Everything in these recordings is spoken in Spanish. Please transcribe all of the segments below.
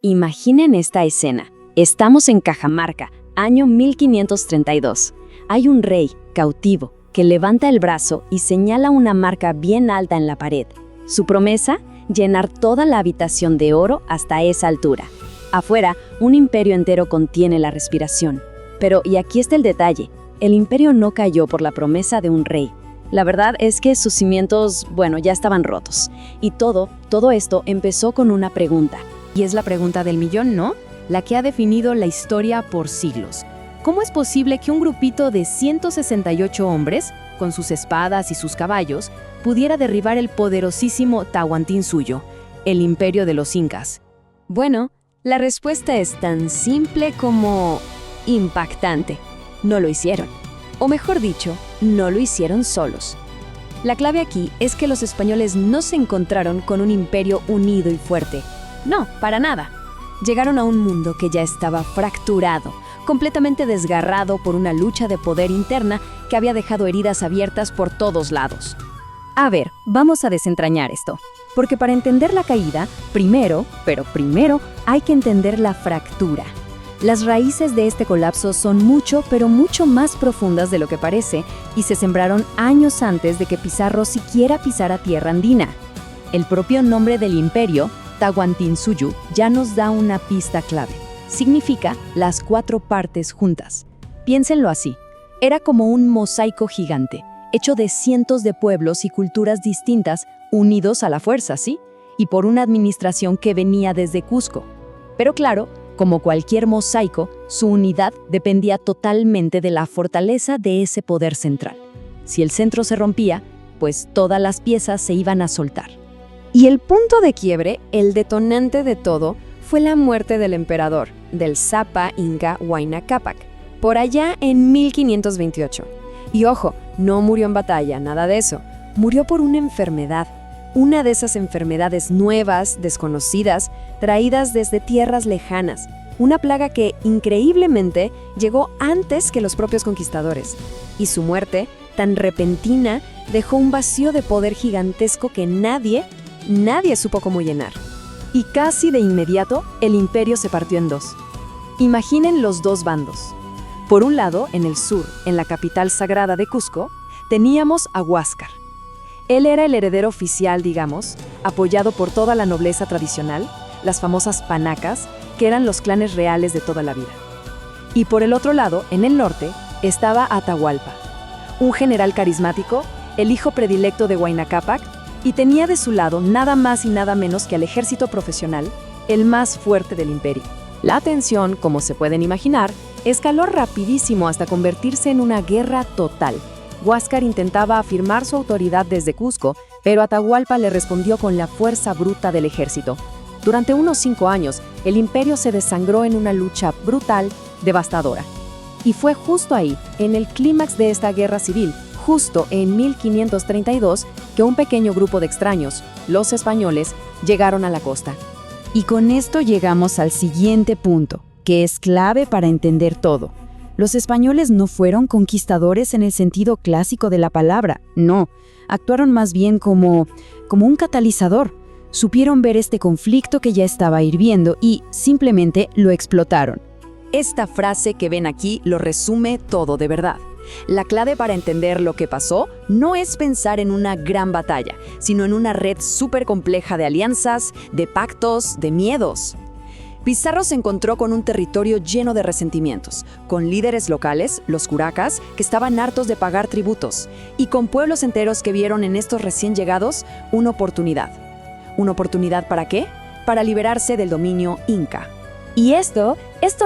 Imaginen esta escena. Estamos en Cajamarca, año 1532. Hay un rey, cautivo, que levanta el brazo y señala una marca bien alta en la pared. Su promesa, llenar toda la habitación de oro hasta esa altura. Afuera, un imperio entero contiene la respiración. Pero, y aquí está el detalle, el imperio no cayó por la promesa de un rey. La verdad es que sus cimientos, ya estaban rotos. Y todo esto empezó con una pregunta. Y es la pregunta del millón, ¿no? La que ha definido la historia por siglos. ¿Cómo es posible que un grupito de 168 hombres, con sus espadas y sus caballos, pudiera derribar el poderosísimo Tahuantinsuyo, el imperio de los incas? Bueno, la respuesta es tan simple como impactante. No lo hicieron. O mejor dicho, no lo hicieron solos. La clave aquí es que los españoles no se encontraron con un imperio unido y fuerte. No, para nada. Llegaron a un mundo que ya estaba fracturado, completamente desgarrado por una lucha de poder interna que había dejado heridas abiertas por todos lados. A ver, vamos a desentrañar esto, porque para entender la caída, primero hay que entender la fractura. Las raíces de este colapso son mucho más profundas de lo que parece y se sembraron años antes de que Pizarro siquiera pisara tierra andina. El propio nombre del imperio, Tahuantinsuyo, ya nos da una pista clave. Significa las 4 partes juntas. Piénsenlo así. Era como un mosaico gigante, hecho de cientos de pueblos y culturas distintas, unidos a la fuerza, ¿sí? Y por una administración que venía desde Cusco. Pero claro, como cualquier mosaico, su unidad dependía totalmente de la fortaleza de ese poder central. Si el centro se rompía, pues todas las piezas se iban a soltar. Y el punto de quiebre, el detonante de todo, fue la muerte del emperador, del Zapa Inca Huayna Cápac, por allá en 1528. Y ojo, no murió en batalla, nada de eso. Murió por una enfermedad. Una de esas enfermedades nuevas, desconocidas, traídas desde tierras lejanas. Una plaga que, increíblemente, llegó antes que los propios conquistadores. Y su muerte, tan repentina, dejó un vacío de poder gigantesco que nadie supo cómo llenar. Y casi de inmediato, el imperio se partió en dos. Imaginen los dos bandos. Por un lado, en el sur, en la capital sagrada de Cusco, teníamos a Huáscar. Él era el heredero oficial, digamos, apoyado por toda la nobleza tradicional, las famosas panacas, que eran los clanes reales de toda la vida. Y por el otro lado, en el norte, estaba Atahualpa, un general carismático, el hijo predilecto de Huayna Cápac, y tenía de su lado nada más y nada menos que al ejército profesional, el más fuerte del imperio. La tensión, como se pueden imaginar, escaló rapidísimo hasta convertirse en una guerra total. Huáscar intentaba afirmar su autoridad desde Cusco, pero Atahualpa le respondió con la fuerza bruta del ejército. Durante unos 5 años, el imperio se desangró en una lucha brutal, devastadora. Y fue justo ahí, en el clímax de esta guerra civil, justo en 1532, que un pequeño grupo de extraños, los españoles, llegaron a la costa. Y con esto llegamos al siguiente punto, que es clave para entender todo. Los españoles no fueron conquistadores en el sentido clásico de la palabra, no. Actuaron más bien como un catalizador. Supieron ver este conflicto que ya estaba hirviendo y simplemente lo explotaron. Esta frase que ven aquí lo resume todo de verdad. La clave para entender lo que pasó no es pensar en una gran batalla, sino en una red súper compleja de alianzas, de pactos, de miedos. Pizarro se encontró con un territorio lleno de resentimientos, con líderes locales, los curacas, que estaban hartos de pagar tributos, y con pueblos enteros que vieron en estos recién llegados una oportunidad. ¿Una oportunidad para qué? Para liberarse del dominio inca. Y esto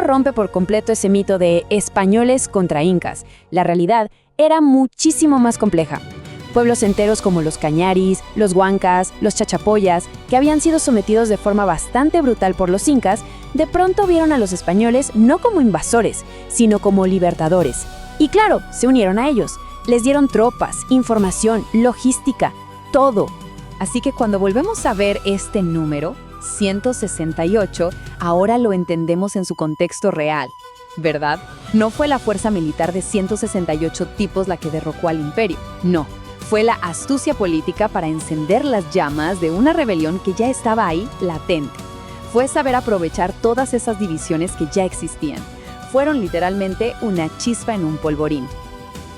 rompe por completo ese mito de españoles contra incas. La realidad era muchísimo más compleja. Pueblos enteros como los cañaris, los huancas, los chachapoyas, que habían sido sometidos de forma bastante brutal por los incas, de pronto vieron a los españoles no como invasores, sino como libertadores. Y claro, se unieron a ellos. Les dieron tropas, información, logística, todo. Así que cuando volvemos a ver este número, 168, ahora lo entendemos en su contexto real, ¿verdad? No fue la fuerza militar de 168 tipos la que derrocó al imperio, no. Fue la astucia política para encender las llamas de una rebelión que ya estaba ahí latente. fue saber aprovechar todas esas divisiones que ya existían. Fueron literalmente una chispa en un polvorín.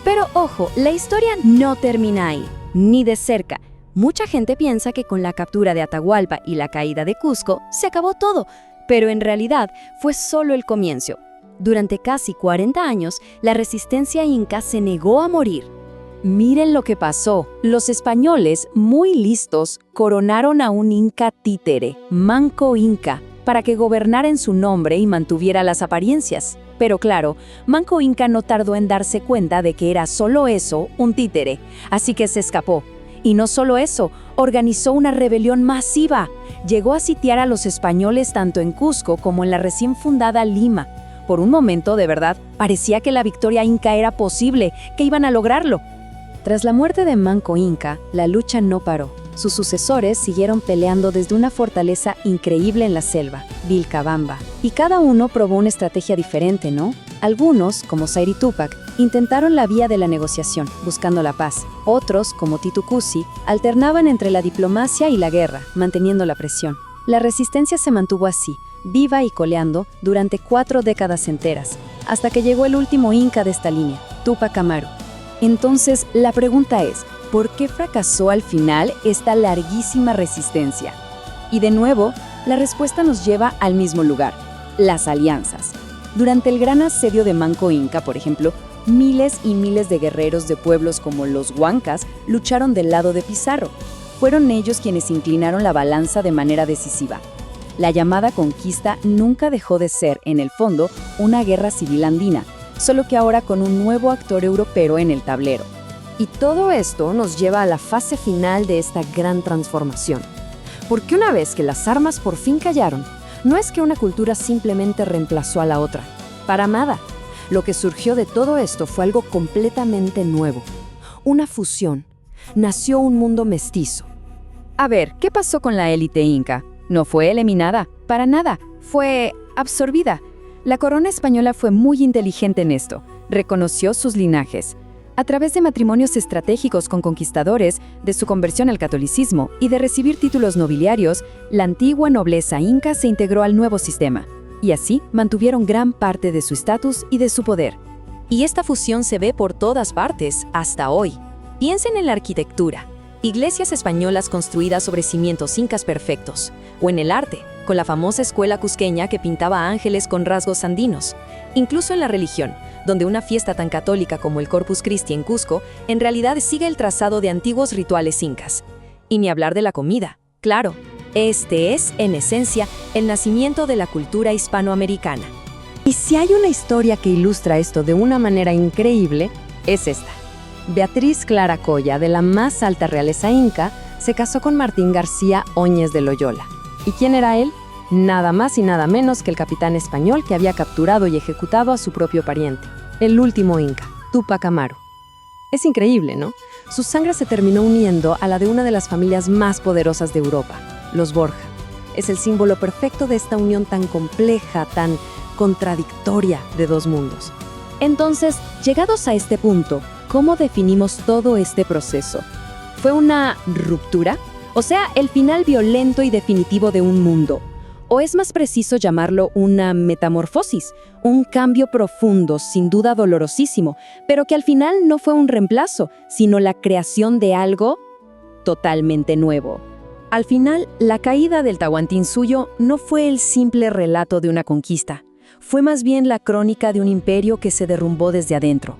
Pero ojo, la historia no termina ahí, ni de cerca. Mucha gente piensa que con la captura de Atahualpa y la caída de Cusco se acabó todo, pero en realidad fue solo el comienzo. Durante casi 40 años, la resistencia inca se negó a morir. Miren lo que pasó. Los españoles, muy listos, coronaron a un inca títere, Manco Inca, para que gobernara en su nombre y mantuviera las apariencias. Pero claro, Manco Inca no tardó en darse cuenta de que era solo eso, un títere, así que se escapó. Y no solo eso, organizó una rebelión masiva. Llegó a sitiar a los españoles tanto en Cusco como en la recién fundada Lima. Por un momento, de verdad, parecía que la victoria inca era posible, que iban a lograrlo. Tras la muerte de Manco Inca, la lucha no paró. Sus sucesores siguieron peleando desde una fortaleza increíble en la selva, Vilcabamba. Y cada uno probó una estrategia diferente, ¿no? Algunos, como Sayri Tupac, intentaron la vía de la negociación, buscando la paz. Otros, como Titu Cusi, alternaban entre la diplomacia y la guerra, manteniendo la presión. La resistencia se mantuvo así, viva y coleando, durante 4 décadas enteras, hasta que llegó el último inca de esta línea, Túpac Amaru. Entonces, la pregunta es, ¿por qué fracasó al final esta larguísima resistencia? Y de nuevo, la respuesta nos lleva al mismo lugar, las alianzas. Durante el gran asedio de Manco Inca, por ejemplo, miles y miles de guerreros de pueblos como los Huancas lucharon del lado de Pizarro. Fueron ellos quienes inclinaron la balanza de manera decisiva. La llamada conquista nunca dejó de ser, en el fondo, una guerra civil andina, solo que ahora con un nuevo actor europeo en el tablero. Y todo esto nos lleva a la fase final de esta gran transformación. Porque una vez que las armas por fin callaron, no es que una cultura simplemente reemplazó a la otra. Para nada. Lo que surgió de todo esto fue algo completamente nuevo. Una fusión. Nació un mundo mestizo. A ver, ¿qué pasó con la élite inca? No fue eliminada, para nada. Fue absorbida. La corona española fue muy inteligente en esto. Reconoció sus linajes. A través de matrimonios estratégicos con conquistadores, de su conversión al catolicismo y de recibir títulos nobiliarios, la antigua nobleza inca se integró al nuevo sistema. Y así mantuvieron gran parte de su estatus y de su poder. Y esta fusión se ve por todas partes, hasta hoy. Piensen en la arquitectura. Iglesias españolas construidas sobre cimientos incas perfectos. O en el arte, con la famosa escuela cusqueña que pintaba ángeles con rasgos andinos. Incluso en la religión, donde una fiesta tan católica como el Corpus Christi en Cusco, en realidad sigue el trazado de antiguos rituales incas. Y ni hablar de la comida, claro. Este es, en esencia, el nacimiento de la cultura hispanoamericana. Y si hay una historia que ilustra esto de una manera increíble, es esta. Beatriz Clara Colla, de la más alta realeza inca, se casó con Martín García Óñez de Loyola. ¿Y quién era él? Nada más y nada menos que el capitán español que había capturado y ejecutado a su propio pariente, el último inca, Túpac Amaru. Es increíble, ¿no? Su sangre se terminó uniendo a la de una de las familias más poderosas de Europa, los Borja. Es el símbolo perfecto de esta unión tan compleja, tan contradictoria de dos mundos. Entonces, llegados a este punto, ¿cómo definimos todo este proceso? ¿Fue una ruptura? O sea, el final violento y definitivo de un mundo. ¿O es más preciso llamarlo una metamorfosis? Un cambio profundo, sin duda dolorosísimo, pero que al final no fue un reemplazo, sino la creación de algo totalmente nuevo. Al final, la caída del Tahuantinsuyo no fue el simple relato de una conquista. Fue más bien la crónica de un imperio que se derrumbó desde adentro.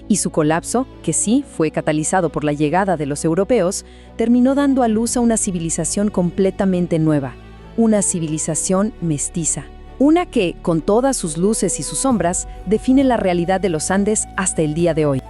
Y su colapso, que sí fue catalizado por la llegada de los europeos, terminó dando a luz a una civilización completamente nueva. Una civilización mestiza. Una que, con todas sus luces y sus sombras, define la realidad de los Andes hasta el día de hoy.